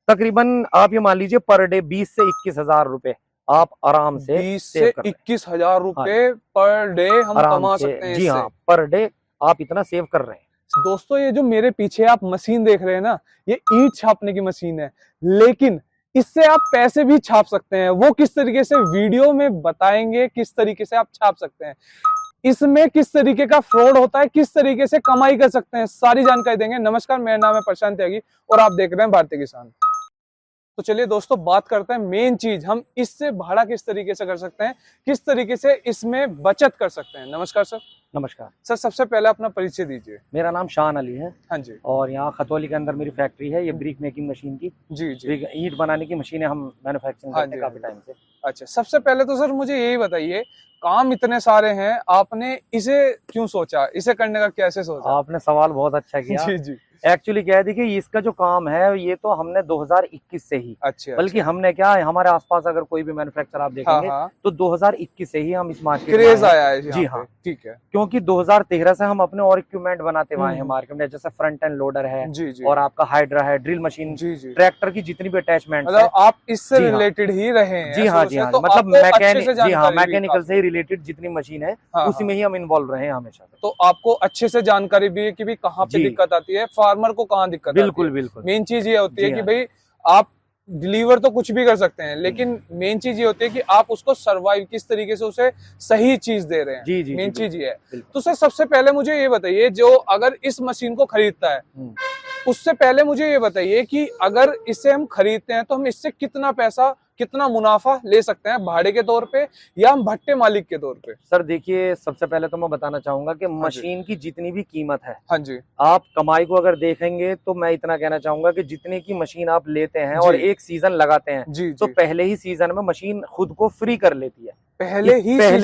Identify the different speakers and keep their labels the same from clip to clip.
Speaker 1: तकरीबन आप ये मान लीजिए पर डे 20 से 21 हजार रुपए आप आराम से
Speaker 2: 20 से 21 हजार रुपए पर डे हम कमा सकते हैं।
Speaker 1: जी हाँ, पर डे आप इतना सेव कर रहे हैं।
Speaker 2: दोस्तों ये जो मेरे पीछे आप मशीन देख रहे हैं ना, ये ईंट छापने की मशीन है, लेकिन इससे आप पैसे भी छाप सकते हैं। वो किस तरीके से वीडियो में बताएंगे, किस तरीके से आप छाप सकते हैं, इसमें किस तरीके का फ्रॉड होता है, किस तरीके से कमाई कर सकते हैं, सारी जानकारी देंगे। नमस्कार, मेरा नाम है प्रशांत त्यागी और आप देख रहे हैं भारतीय किसान। तो चलिए दोस्तों बात करते हैं मेन चीज, हम इससे भाड़ा किस तरीके से कर सकते हैं, किस तरीके से इसमें बचत कर सकते हैं। नमस्कार सर।
Speaker 1: नमस्कार
Speaker 2: सर, सबसे पहले अपना परिचय दीजिए।
Speaker 1: मेरा नाम शान अली है।
Speaker 2: हाँ जी।
Speaker 1: और यहाँ खतौली के अंदर मेरी फैक्ट्री है। ये ब्रिक मेकिंग मशीन की,
Speaker 2: जी जी,
Speaker 1: ईंट बनाने की मशीनें हम मैन्युफैक्चरिंग करते हैं काफी टाइम से।
Speaker 2: अच्छा, सबसे पहले तो सर मुझे यही बताइए, काम इतने सारे हैं, आपने इसे क्यों सोचा, इसे करने का कैसे सोचा?
Speaker 1: आपने सवाल बहुत अच्छा किया।
Speaker 2: जी जी।
Speaker 1: एक्चुअली क्या है, देखिए इसका जो काम है ये तो हमने 2021 से ही,
Speaker 2: अच्छा,
Speaker 1: बल्कि हमने क्या है, हमारे आसपास अगर कोई भी मैन्युफैक्चर आप देखेंगे तो 2021 से ही हम इस मार्केट में
Speaker 2: क्रेज आया है।
Speaker 1: जी हाँ,
Speaker 2: ठीक है।
Speaker 1: क्योंकि 2013 से हम अपने और इक्विपमेंट बनाते हुए हैं मार्केट में, जैसे फ्रंट एंड लोडर है
Speaker 2: जी जी,
Speaker 1: और आपका हाइड्रा है, ड्रिल मशीन,
Speaker 2: जी जी,
Speaker 1: ट्रैक्टर की जितनी भी अटैचमेंट
Speaker 2: मतलब आप इससे रिलेटेड ही रहे हैं?
Speaker 1: जी हाँ, जी हाँ,
Speaker 2: तो
Speaker 1: मतलब मैकेनिकल से ही रिलेटेड जितनी मशीन है
Speaker 2: हाँ,
Speaker 1: उसी में ही हम इन्वॉल्व रहे हैं हमेशा।
Speaker 2: तो आपको अच्छे से जानकारी भी है कि भाई कहाँ पे दिक्कत आती है, फार्मर को कहाँ दिक्कत आती है।
Speaker 1: बिल्कुल बिल्कुल।
Speaker 2: मेन चीज ये होती है कि भाई आप डिलीवर तो कुछ भी कर सकते हैं, लेकिन मेन चीज ये होती है कि आप उसको सर्वाइव किस तरीके से उसे सही चीज दे रहे हैं।
Speaker 1: जी जी,
Speaker 2: मेन चीज ये है। तो सर सबसे पहले मुझे ये बताइए, जो अगर इस मशीन को खरीदता है उससे पहले मुझे ये बताइए कि अगर इसे हम खरीदते हैं तो हम इससे कितना पैसा, कितना मुनाफा ले सकते हैं, भाड़े के तौर पे या हम भट्टे मालिक के तौर पे?
Speaker 1: सर देखिए, सबसे पहले तो मैं बताना चाहूंगा कि मशीन की जितनी भी कीमत है,
Speaker 2: हाँ जी,
Speaker 1: आप कमाई को अगर देखेंगे तो मैं इतना कहना चाहूंगा कि जितने की मशीन आप लेते हैं और एक सीजन लगाते हैं
Speaker 2: जी,
Speaker 1: तो पहले ही सीजन में मशीन खुद को फ्री कर लेती है।
Speaker 2: पहले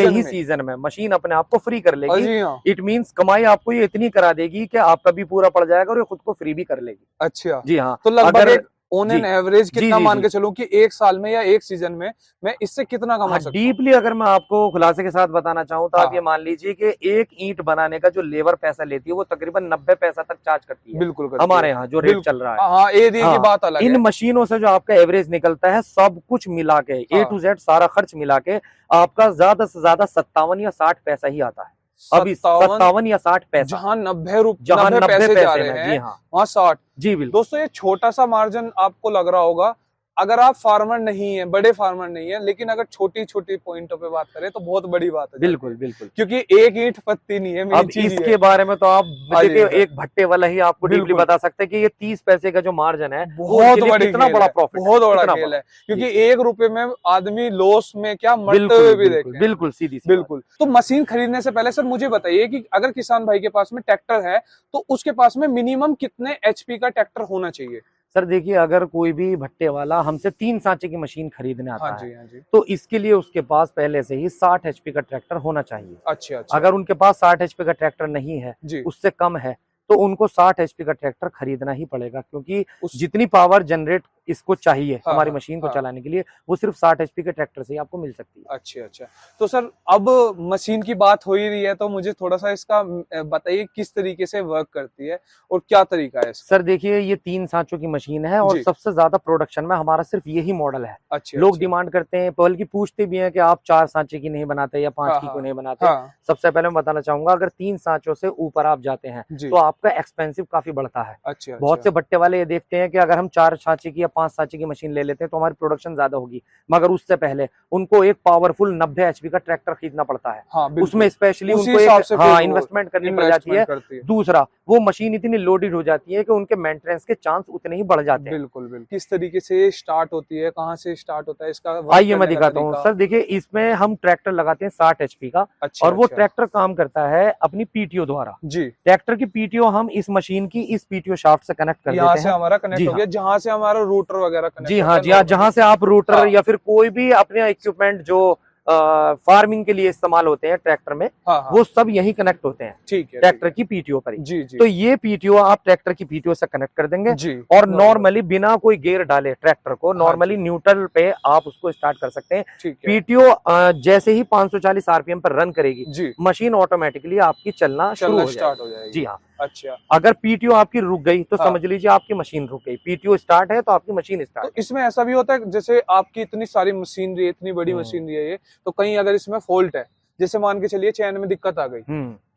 Speaker 2: ही
Speaker 1: सीजन में मशीन अपने आप को फ्री कर लेगी।
Speaker 2: हाँ।
Speaker 1: इट मींस कमाई आपको ये इतनी करा देगी कि आपका भी पूरा पड़ जाएगा और ये खुद को फ्री भी कर लेगी।
Speaker 2: अच्छा,
Speaker 1: जी हाँ।
Speaker 2: तो लगभग ऑन एन एवरेज कितना मान के चलूं कि एक साल में या एक सीजन में मैं इससे कितना कमा सकता हूं?
Speaker 1: डीपली अगर मैं आपको खुलासे के साथ बताना चाहूँ तो आप ये मान लीजिए कि एक ईंट बनाने का जो लेबर पैसा लेती है वो तकरीबन 90 पैसा तक चार्ज करती है।
Speaker 2: बिल्कुल
Speaker 1: हमारे यहाँ जो रेट चल रहा है।
Speaker 2: हाँ, एरिया की बात अलग है।
Speaker 1: इन मशीनों से जो आपका एवरेज निकलता है, सब कुछ मिला के A to Z सारा खर्च मिला के आपका ज्यादा से ज्यादा 57 या 60 पैसा ही आता है। अभी 57 या 60 पैसा,
Speaker 2: जहाँ 90 पैसे जा रहे हैं,
Speaker 1: जी हाँ,
Speaker 2: वहाँ 60।
Speaker 1: जी बिल्कुल।
Speaker 2: दोस्तों ये छोटा सा मार्जिन आपको लग रहा होगा, अगर आप फार्मर नहीं है, बड़े फार्मर नहीं है, लेकिन अगर छोटी छोटी पॉइंटों पे बात करें तो बहुत बड़ी बात है।
Speaker 1: बिल्कुल बिल्कुल,
Speaker 2: क्योंकि एक ईंट पत्ती नहीं है।
Speaker 1: अब इसके बारे में तो आप देखिए, एक भट्टे वाला ही आपको डीपली बता सकते हैं कि ये 30 पैसे का जो मार्जिन है
Speaker 2: बहुत
Speaker 1: कितना बड़ा प्रॉफिट,
Speaker 2: बहुत बड़ा खेल है। क्योंकि 1 रुपए में आदमी लॉस में क्या मरते हुए भी देखे।
Speaker 1: बिल्कुल सीधी
Speaker 2: बिल्कुल। तो मशीन खरीदने से पहले सर मुझे बताइए कि अगर किसान भाई के पास में ट्रैक्टर है तो उसके पास में मिनिमम कितने HP का ट्रैक्टर होना चाहिए?
Speaker 1: सर देखिए, अगर कोई भी भट्टे वाला हमसे 3 सांचे की मशीन खरीदने आता
Speaker 2: हाँ
Speaker 1: है
Speaker 2: जी,
Speaker 1: तो इसके लिए उसके पास पहले से ही 60 HP का ट्रैक्टर होना चाहिए।
Speaker 2: अच्छा।
Speaker 1: अगर उनके पास 60 HP का ट्रैक्टर नहीं है, उससे कम है, तो उनको 60 HP का ट्रैक्टर खरीदना ही पड़ेगा, क्योंकि जितनी पावर जनरेट इसको चाहिए हमारी मशीन को चलाने के लिए वो सिर्फ 60 HP के ट्रैक्टर से ही आपको मिल सकती है।
Speaker 2: अच्छा। तो सर अब मशीन की बात हो ही रही है तो मुझे थोड़ा सा इसका बताइए किस तरीके से वर्क करती है और क्या तरीका है इसका?
Speaker 1: सर देखिए, ये 3 सांचों की मशीन है और सबसे ज्यादा प्रोडक्शन में हमारा सिर्फ यही मॉडल है। लोग डिमांड करते हैं, बल्कि पूछते भी हैं कि आप 4 सांचे की नहीं बनाते या 5 की क्यों नहीं बनाते। सबसे पहले मैं बताना चाहूंगा, अगर 3 सांचों से ऊपर आप जाते हैं तो आपका एक्सपेंसिव काफी बढ़ता है। बहुत से भट्टे वाले ये देखते हैं कि अगर हम 4 सांचे की या 5 सांचे की मशीन ले लेते हैं तो हमारी प्रोडक्शन ज्यादा होगी, मगर उससे पहले उनको एक पावरफुल 90 HP का ट्रैक्टर खरीदना पड़ता है। उसमें स्पेशली उनको इन्वेस्टमेंट करनी पड़ जाती है। दूसरा, वो मशीन इतनी लोडेड हो जाती है कि उनके मेंटेनेंस के चांस उतने ही बढ़ जाते हैं।
Speaker 2: बिल्कुल। किस तरीके से स्टार्ट होती है, कहाँ से स्टार्ट होता है इसका?
Speaker 1: आइए मैं दिखाता हूँ। सर देखिए, इसमें हम ट्रैक्टर लगाते हैं 60 HP का। और वो ट्रैक्टर काम करता है अपनी PTO द्वारा। जी, ट्रैक्टर की PTO हम इस मशीन की इस PTO शाफ्ट से कनेक्ट कर देते हैं।
Speaker 2: यहाँ से हमारा कनेक्ट हो गया, जहाँ से हमारा रूटर वगैरह कनेक्ट।
Speaker 1: जी हाँ, जहाँ से आप रूटर या फिर कोई भी अपने इक्विपमेंट जो फार्मिंग के लिए इस्तेमाल होते हैं ट्रैक्टर में, वो सब यही कनेक्ट होते हैं। ठीक है, ट्रैक्टर की PTO पर ही। जी। तो ये PTO आप ट्रैक्टर की PTO से कनेक्ट कर देंगे और नॉर्मली बिना कोई गियर डाले ट्रैक्टर को नॉर्मली न्यूट्रल पे आप उसको स्टार्ट कर सकते हैं। PTO जैसे ही 540 RPM पर रन करेगी, मशीन ऑटोमेटिकली आपकी चलना शुरू हो जाएगी। जी हाँ।
Speaker 2: अच्छा,
Speaker 1: अगर पीटीओ आपकी रुक गई तो समझ लीजिए आपकी मशीन रुक गई। पीटीओ स्टार्ट है तो आपकी मशीन स्टार्ट।
Speaker 2: तो इसमें ऐसा भी होता है जैसे आपकी इतनी सारी मशीनरी है, इतनी बड़ी मशीनरी है ये, तो कहीं अगर इसमें फॉल्ट है, जैसे मान के चलिए चैन में दिक्कत आ गई,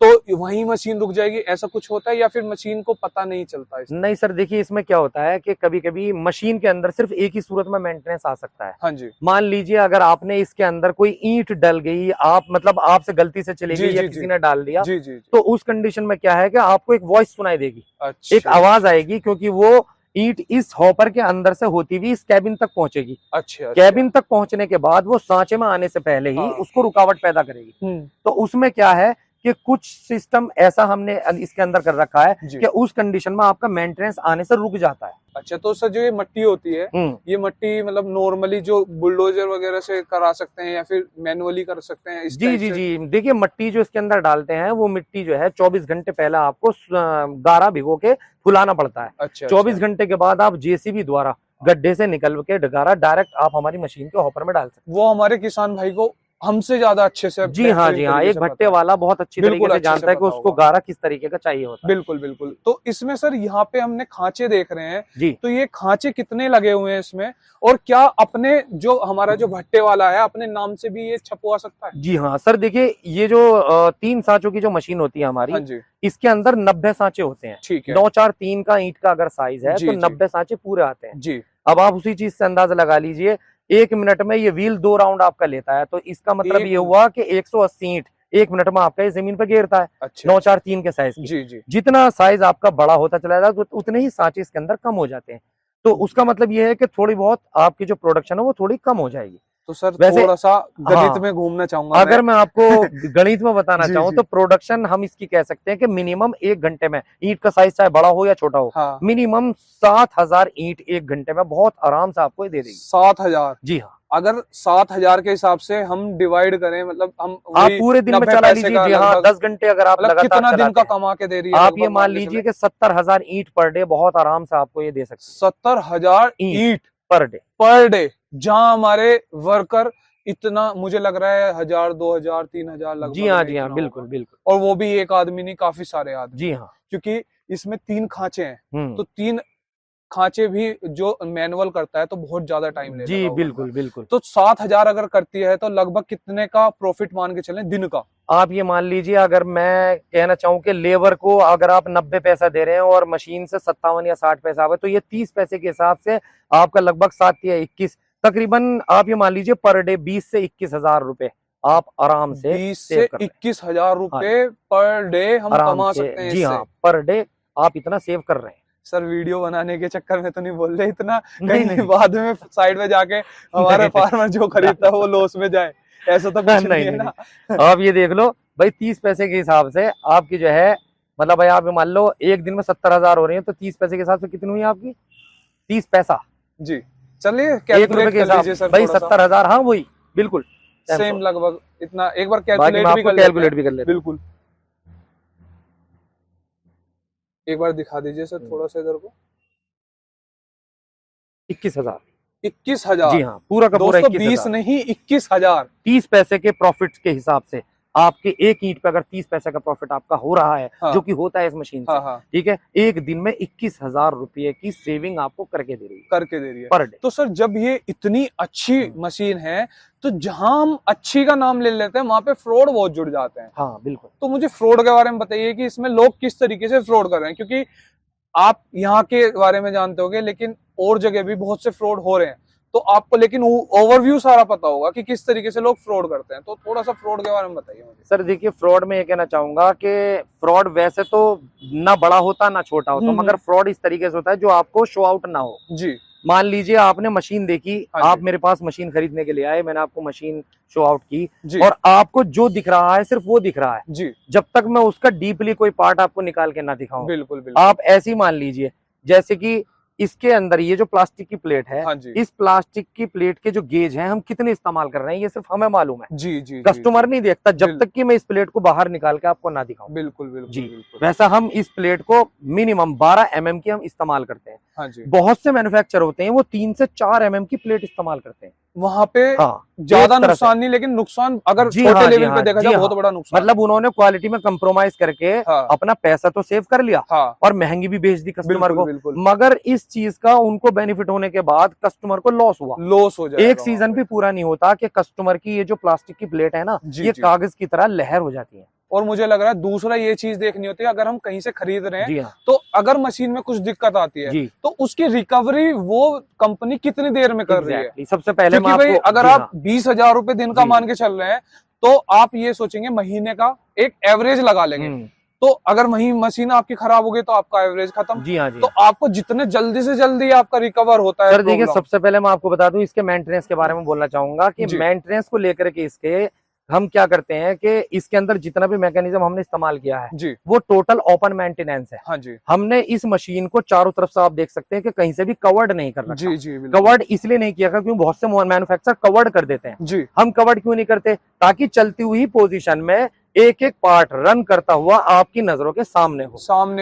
Speaker 2: तो वहीं मशीन रुक जाएगी, ऐसा कुछ होता है या फिर मशीन को पता नहीं चलता है?
Speaker 1: नहीं सर, देखिए इसमें क्या होता है कि कभी कभी मशीन के अंदर सिर्फ एक ही सूरत में मेंटेनेंस आ सकता है।
Speaker 2: हाँ जी।
Speaker 1: मान लीजिए अगर आपने इसके अंदर कोई ईंट डल गई, आप मतलब आपसे गलती से चली गई या किसी ने डाल दिया, तो उस कंडीशन में क्या है कि आपको एक वॉइस सुनाई देगी।
Speaker 2: अच्छा।
Speaker 1: एक आवाज आएगी, क्योंकि वो ईंट इस हॉपर के अंदर से होती हुई इस कैबिन तक पहुंचेगी।
Speaker 2: अच्छा।
Speaker 1: कैबिन तक पहुंचने के बाद वो सांचे में आने से पहले ही उसको रुकावट पैदा करेगी। तो उसमें क्या है कि कुछ सिस्टम ऐसा हमने इसके अंदर कर रखा है कि उस कंडीशन में आपका मेंटेनेंस आने से रुक जाता है।
Speaker 2: अच्छा, तो सर जो ये मट्टी होती है, ये मट्टी मतलब नॉर्मली जो बुलडोजर वगैरह से करा सकते हैं या फिर मैनुअली कर सकते हैं?
Speaker 1: जी जी जी, देखिए मट्टी जो इसके अंदर डालते हैं वो मिट्टी जो है 24 घंटे पहले आपको गारा भिगो के फुलाना पड़ता है। अच्छा, 24 घंटे के बाद आप जेसीबी द्वारा गड्ढे से निकल के गारा डायरेक्ट आप हमारी मशीन के हॉपर में डाल सकते हैं।
Speaker 2: वो हमारे किसान भाई को हमसे ज्यादा अच्छे से
Speaker 1: जी हाँ, एक भट्टे वाला बहुत अच्छी तरीके से जानता है कि उसको गारा किस तरीके का चाहिए होता है।
Speaker 2: बिल्कुल बिल्कुल। तो इसमें सर यहाँ पे हमने खांचे देख रहे हैं
Speaker 1: जी, तो
Speaker 2: ये खांचे कितने लगे हुए हैं इसमें, और क्या अपने जो हमारा जो भट्टे वाला है अपने नाम से भी ये छपवा सकता है?
Speaker 1: जी हाँ सर, देखिए ये जो 3 सांचों की जो मशीन होती है हमारी,
Speaker 2: हाँ जी,
Speaker 1: इसके अंदर 90 सांचे होते हैं।
Speaker 2: ठीक है।
Speaker 1: 9 4 3 का ईंट का अगर साइज है तो 90 सांचे पूरे आते हैं
Speaker 2: जी।
Speaker 1: अब आप उसी चीज से अंदाजा लगा लीजिए, 1 मिनट में ये व्हील 2 राउंड आपका लेता है, तो इसका मतलब ये हुआ कि 180 ईंट 1 मिनट में आपका ये जमीन पर गिरता है। अच्छा। 9 4 3 के साइज की।
Speaker 2: जी जी।
Speaker 1: जितना साइज आपका बड़ा होता चला जाता है तो उतने ही सांचे इसके अंदर कम हो जाते हैं। तो उसका मतलब ये है कि थोड़ी बहुत आपकी जो प्रोडक्शन है वो थोड़ी कम हो जाएगी।
Speaker 2: तो सर थोड़ा सा गणित में घूमना चाहूंगा
Speaker 1: अगर मैं आपको गणित में बताना चाहूँ तो प्रोडक्शन हम इसकी कह सकते हैं कि मिनिमम 1 घंटे में, ईंट का साइज चाहे बड़ा हो या छोटा हो, मिनिमम 7000 ईंट 1 घंटे में बहुत आराम से आपको दे देगी।
Speaker 2: 7000?
Speaker 1: जी हाँ।
Speaker 2: अगर 7000 के हिसाब से हम डिवाइड करें, मतलब हम
Speaker 1: आप पूरे दिन में चला लीजिए, जी हाँ, 10 घंटे अगर आप लगातार
Speaker 2: कितना दिन का कमा के दे रही है?
Speaker 1: आप ये मान लीजिए कि 70,000 ईंट पर डे बहुत आराम से आपको ये दे सकते हैं।
Speaker 2: 70,000 ईंट
Speaker 1: पर डे,
Speaker 2: जहाँ हमारे वर्कर इतना मुझे लग रहा है 1000 2000 3000 लगभग।
Speaker 1: जी हाँ, जी हाँ, बिल्कुल बिल्कुल।
Speaker 2: और वो भी एक आदमी नहीं, काफी सारे आदमी।
Speaker 1: जी हाँ,
Speaker 2: क्योंकि इसमें 3 खांचे हैं, तो 3 खांचे भी जो मैनुअल करता है तो बहुत ज्यादा टाइम लेता है।
Speaker 1: जी बिल्कुल बिल्कुल।
Speaker 2: तो 7000 अगर करती है तो लगभग कितने का प्रॉफिट मान के चलें दिन का?
Speaker 1: आप ये मान लीजिए, अगर मैं कहना चाहूँ कि लेबर को अगर आप 90 पैसा दे रहे हैं और मशीन से 57 या 60 पैसा आवे, तो ये 30 पैसे के हिसाब से आपका लगभग 7 या 21, तकरीबन आप ये मान लीजिए पर डे 20 से 21,000 रुपए आप आराम से
Speaker 2: 20 से 21,000 रुपए पर डे हम कमा सकते हैं।
Speaker 1: जी हाँ, पर डे आप इतना सेव कर रहे हैं।
Speaker 2: सर वीडियो बनाने के चक्कर में तो नहीं बोल रहे इतना, कहीं बाद में साइड में जाके हमारा फार्मर जो खरीदता है वो लॉस में जाए, ऐसा तो कुछ नहीं है ना?
Speaker 1: आप ये देख लो भाई, 30 पैसे के हिसाब से आपकी जो है, मतलब भाई आप मान लो एक दिन में 70,000 हो रही है, तो 30 पैसे के हिसाब से कितनी हुई आपकी? 30 पैसा।
Speaker 2: जी चलिए
Speaker 1: 1 रुपए के हिसाब भाई 70,000। हाँ वही बिल्कुल
Speaker 2: सेम लगभग इतना। एक बार कैलकुलेट भी कर लेते। बिल्कुल, एक बार दिखा दीजिए सर थोड़ा सा इधर को।
Speaker 1: 21,000।
Speaker 2: 21,000?
Speaker 1: जी हाँ, पूरा का पूरा
Speaker 2: 20 नहीं 21,000।
Speaker 1: 30 पैसे के प्रॉफिट के हिसाब से आपके एक ईंट पे अगर 30 पैसे का प्रॉफिट आपका हो रहा है, जो कि होता है इस मशीन से, ठीक है, एक दिन में 21,000 रुपए की सेविंग आपको करके दे रही है पर डे।
Speaker 2: तो सर जब ये इतनी अच्छी मशीन है, तो जहां हम अच्छी का नाम ले लेते हैं वहां पे फ्रॉड बहुत जुड़ जाते हैं।
Speaker 1: हाँ बिल्कुल।
Speaker 2: तो मुझे फ्रॉड के बारे में बताइए कि इसमें लोग किस तरीके से फ्रॉड कर रहे हैं, क्योंकि आप यहाँ के बारे में जानते होंगे लेकिन और जगह भी बहुत से फ्रॉड हो रहे हैं, तो आपको लेकिन ओवरव्यू सारा पता होगा कि किस तरीके से लोग फ्रॉड करते हैं। तो थोड़ा सा फ्रॉड के बारे में बताइए मुझे।
Speaker 1: सर देखिए, फ्रॉड में ये कहना चाहूंगा कि फ्रॉड वैसे तो ना बड़ा होता ना छोटा होता, मगर फ्रॉड इस तरीके से होता है जो आपको शो आउट ना हो।
Speaker 2: जी।
Speaker 1: मान लीजिए आपने मशीन देखी, आप मेरे पास मशीन खरीदने के लिए आए, मैंने आपको मशीन शो आउट की और आपको जो दिख रहा है सिर्फ वो दिख रहा है
Speaker 2: जी,
Speaker 1: जब तक मैं उसका डीपली कोई पार्ट आपको निकाल के ना दिखाऊं।
Speaker 2: बिल्कुल बिल्कुल।
Speaker 1: आप ऐसी मान लीजिए जैसे कि इसके अंदर ये जो प्लास्टिक की प्लेट है, इस प्लास्टिक की प्लेट के जो गेज हैं हम कितने इस्तेमाल कर रहे हैं ये सिर्फ हमें मालूम है।
Speaker 2: जी जी।
Speaker 1: कस्टमर नहीं देखता जब तक कि मैं इस प्लेट को बाहर निकाल के आपको ना दिखाऊं।
Speaker 2: बिल्कुल बिल्कुल
Speaker 1: जी बिल्कुल। वैसा हम इस प्लेट को मिनिमम 12 mm की हम इस्तेमाल करते हैं।
Speaker 2: हाँ जी।
Speaker 1: बहुत से मैन्युफैक्चर होते हैं वो 3 से 4 mm की प्लेट इस्तेमाल करते हैं।
Speaker 2: वहाँ पे ज्यादा नुकसान नहीं, लेकिन नुकसान अगर छोटे लेवल पे देखा जाए बहुत बड़ा नुकसान।
Speaker 1: मतलब उन्होंने क्वालिटी में कंप्रोमाइज करके अपना पैसा तो सेव कर लिया और महंगी भी बेच दी कस्टमर को, मगर इस चीज का उनको बेनिफिट होने के बाद कस्टमर को लॉस हुआ, लॉस हो जाएगा। एक सीजन भी पूरा नहीं होता कि कस्टमर की ये जो प्लास्टिक की प्लेट है ना, ये कागज की तरह लहर हो जाती है।
Speaker 2: और मुझे लग रहा है दूसरा ये चीज देखनी होती है, अगर हम कहीं से खरीद रहे हैं तो अगर मशीन में कुछ दिक्कत आती है तो उसकी रिकवरी वो कंपनी कितनी देर में कर रही है।
Speaker 1: सबसे पहले
Speaker 2: क्योंकि भाई अगर आप 20,000 रुपए दिन का मान के चल रहे हैं तो आप ये सोचेंगे महीने का एक एवरेज लगा लेंगे, तो अगर वही मशीन आपकी खराब हो गई तो आपका एवरेज खत्म।
Speaker 1: जी हाँ जी।
Speaker 2: तो आपको जितने जल्दी से जल्दी आपका रिकवर होता है।
Speaker 1: सर देखिए, सबसे पहले मैं आपको बता दूं, इसके मेंटेनेंस के बारे में बोलना चाहूंगा कि मेंटेनेंस को लेकर के इसके हम क्या करते हैं कि इसके अंदर जितना भी मैकेनिज्म हमने इस्तेमाल किया है जी, वो टोटल ओपन मेंटेनेंस है। हाँ जी। हमने इस मशीन को चारों तरफ से आप देख सकते हैं कि कहीं से भी कवर्ड नहीं कर रखा। जी जी। कवर्ड इसलिए नहीं किया क्योंकि बहुत से मैन्युफैक्चरर कवर्ड कर देते हैं जी। हम कवर्ड क्यों नहीं करते? ताकि चलती हुई पोजीशन में एक एक पार्ट रन करता हुआ आपकी नजरों के सामने हो,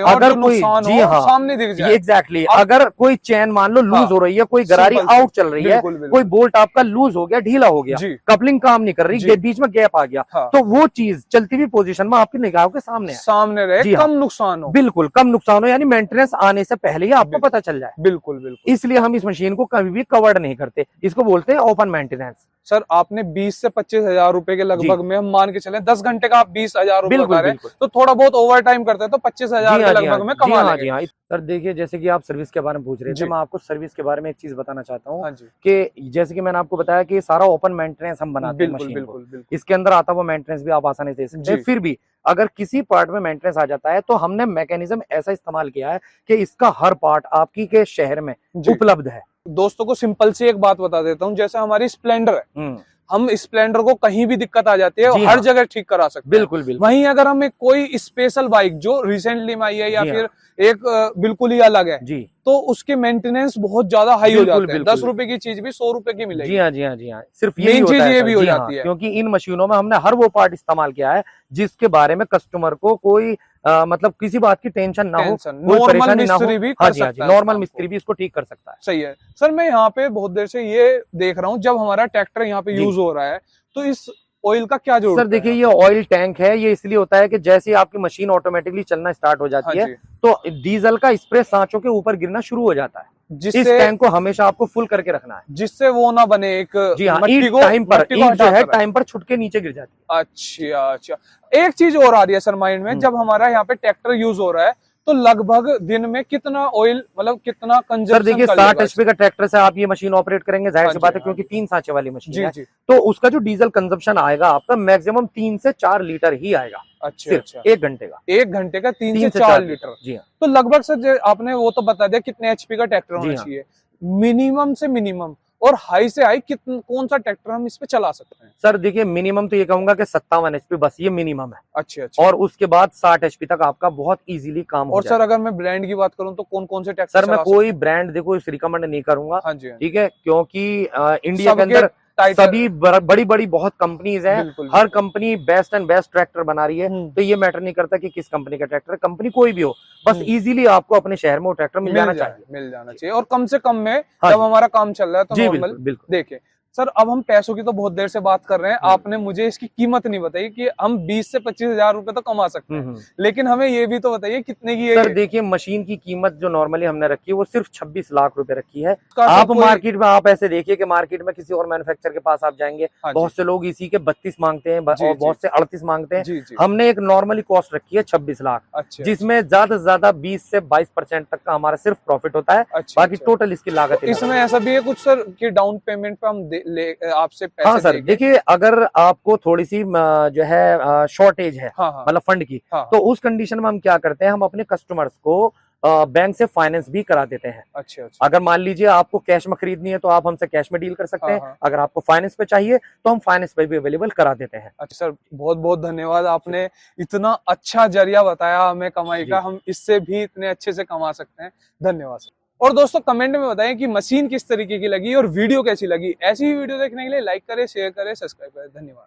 Speaker 1: अगर कोई जी हाँ
Speaker 2: सामने दिख जाए।
Speaker 1: एग्जैक्टली, अगर कोई चेन मान लो लूज हो रही है, कोई गरारी आउट चल रही है, कोई बोल्ट आपका लूज हो गया, ढीला हो गया, कपलिंग काम नहीं कर रही, बीच में गैप आ गया, तो वो चीज चलती हुई पोजीशन में आपकी निगाहों के सामने
Speaker 2: रहे, कम नुकसान हो,
Speaker 1: बिल्कुल कम नुकसान हो, यानी मेंटेनेंस आने से पहले ही आपको पता चल जाए।
Speaker 2: बिल्कुल बिल्कुल।
Speaker 1: इसलिए हम इस मशीन को कभी भी कवर्ड नहीं करते, इसको बोलते हैं ओपन मेंटेनेंस।
Speaker 2: सर आपने 20 से 25,000 रुपए के लगभग में हम मान के चले 10 घंटे का आप 20,000 रुपए बता रहे हैं, तो थोड़ा बहुत ओवर टाइम करते हैं तो 25,000 के लगभग में कमा लेंगे।
Speaker 1: सर देखिए, जैसे कि आप सर्विस के बारे में पूछ रहे थे, मैं आपको सर्विस के बारे में एक चीज बताना चाहता हूँ कि जैसे कि मैंने आपको बताया कि सारा ओपन मेंटेनेंस हम बनाते हैं मशीन को, इसके अंदर आता हुआ मेंटेनेंस भी आप आसानी से दे सकते हैं। फिर भी अगर किसी पार्ट में मेंटेनेंस आ जाता है तो हमने मैकेनिज्म ऐसा इस्तेमाल किया है कि इसका हर पार्ट आपकी के शहर में उपलब्ध है।
Speaker 2: दोस्तों को सिंपल सी एक बात बता देता हूँ, जैसे हमारी स्प्लेंडर है, हम स्प्लेंडर को कहीं भी दिक्कत आ जाती है हर जगह ठीक करा सकते हैं।
Speaker 1: बिल्कुल बिल्कुल।
Speaker 2: वहीं अगर हमें कोई स्पेशल बाइक जो रिसेंटली में आई है या फिर एक बिल्कुल ही अलग है जी, तो उसके मेंटेनेंस बहुत ज्यादा हाई हो जाते हैं। 10 रुपए की चीज भी 100 रुपए की मिलेगी।
Speaker 1: जी हाँ जी हाँ जी हाँ। सिर्फ
Speaker 2: मेन चीज ये भी हो जाती है,
Speaker 1: क्योंकि इन मशीनों में हमने हर वो पार्ट इस्तेमाल किया है जिसके बारे में कस्टमर को कोई मतलब किसी बात की टेंशन ना हो, कोई परेशानी ना हो। हाँ जी हाँ जी, नॉर्मल मिस्त्री भी इसको ठीक कर सकता है।
Speaker 2: सही है सर। मैं यहाँ पे बहुत देर से ये देख रहा हूँ, जब हमारा ट्रैक्टर यहाँ पे यूज हो रहा है तो इस ऑयल का क्या जरूरत है?
Speaker 1: सर देखिए, ये ऑयल टैंक है, ये इसलिए होता है कि जैसे आपकी मशीन ऑटोमेटिकली चलना स्टार्ट हो जाती है तो डीजल का स्प्रे सांचों के ऊपर गिरना शुरू हो जाता है, जिससे इस टैंक को हमेशा आपको फुल करके रखना है,
Speaker 2: जिससे वो ना बने एक
Speaker 1: जी हाँ, टाइम पर जो है टाइम पर छुटके नीचे गिर जाती है।
Speaker 2: अच्छा अच्छा। एक चीज और आ रही है सर माइंड में, जब हमारा यहाँ पे ट्रैक्टर यूज हो रहा है तो लगभग दिन में कितना ऑयल, मतलब कितना कंजम्पशन?
Speaker 1: सर देखिए, 60 HP का ट्रैक्टर से आप ये मशीन ऑपरेट करेंगे, जाहिर सी बात है क्योंकि 3 सांचे वाली मशीन है, तो उसका जो डीजल कंजम्पशन आएगा आपका मैक्सिमम 3 से 4 लीटर ही आएगा।
Speaker 2: अच्छा अच्छा।
Speaker 1: 1 घंटे का
Speaker 2: 3 से 4 लीटर।
Speaker 1: जी हाँ।
Speaker 2: तो लगभग सर आपने वो तो बता दिया कितने HP का ट्रैक्टर होना चाहिए, मिनिमम से मिनिमम और हाई से हाई कौन सा ट्रैक्टर हम इस पे चला सकते हैं?
Speaker 1: सर देखिए, मिनिमम तो ये कहूंगा कि 57 HP बस, ये मिनिमम है।
Speaker 2: अच्छा अच्छा।
Speaker 1: और उसके बाद 60 HP तक आपका बहुत इजीली काम हो
Speaker 2: और सर अगर मैं ब्रांड की बात करूं तो कौन कौन से ट्रैक्टर?
Speaker 1: सर मैं कोई ब्रांड देखो इस रिकमेंड नहीं करूंगा।
Speaker 2: हाँ जी।
Speaker 1: ठीक है, क्योंकि इंडिया के अंदर सभी बड़ी बड़ी बहुत कंपनीज हैं, हर company best and best tractor बना रही है, तो ये मैटर नहीं करता कि किस कंपनी का ट्रैक्टर है, कंपनी कोई भी हो, बस इजीली आपको अपने शहर में वो ट्रैक्टर मिल जाना चाहिए
Speaker 2: और कम से कम में जब हमारा काम चल रहा है तो
Speaker 1: नॉर्मल। बिल्कुल।
Speaker 2: देखिए सर, अब हम पैसों की तो बहुत देर से बात कर रहे हैं, आपने मुझे इसकी कीमत नहीं बताई कि हम 20 से 25,000 रुपए तो कमा सकते हैं, लेकिन हमें ये भी तो बताइए कितने की है?
Speaker 1: सर देखिए, मशीन की कीमत जो नॉर्मली हमने रखी है वो सिर्फ 26 लाख रुपए रखी है। आप मार्केट में आप ऐसे देखिए कि मार्केट में किसी और मैन्युफैक्चरर के पास आप जाएंगे, बहुत से लोग इसी के 32 मांगते हैं और बहुत से 38 मांगते हैं। हमने एक नॉर्मली कॉस्ट रखी है 26 लाख, जिसमें ज्यादा से ज्यादा 20 से 22% तक का हमारा सिर्फ प्रॉफिट होता है, बाकी टोटल इसकी लागत।
Speaker 2: इसमें ऐसा भी है कुछ सर कि डाउन पेमेंट पे हम आपसे पैसे?
Speaker 1: हाँ सर देखिए, अगर आपको थोड़ी सी जो है शॉर्टेज है, मतलब फंड की, तो उस कंडीशन में हम क्या करते हैं, हम अपने कस्टमर्स को बैंक से फाइनेंस भी करा देते हैं।
Speaker 2: अच्छा अच्छा।
Speaker 1: अगर मान लीजिए आपको कैश में खरीदनी है तो आप हमसे कैश में डील कर सकते हैं, अगर आपको फाइनेंस पे चाहिए तो हम फाइनेंस पे भी अवेलेबल करा देते हैं।
Speaker 2: अच्छा सर, बहुत बहुत धन्यवाद, आपने इतना अच्छा जरिया बताया हमें कमाई का, हम इससे भी इतने अच्छे से कमा सकते हैं। धन्यवाद सर। और दोस्तों कमेंट में बताएं कि मशीन किस तरीके की लगी और वीडियो कैसी लगी। ऐसी ही वीडियो देखने के लिए लाइक करें, शेयर करें, सब्सक्राइब करें। धन्यवाद।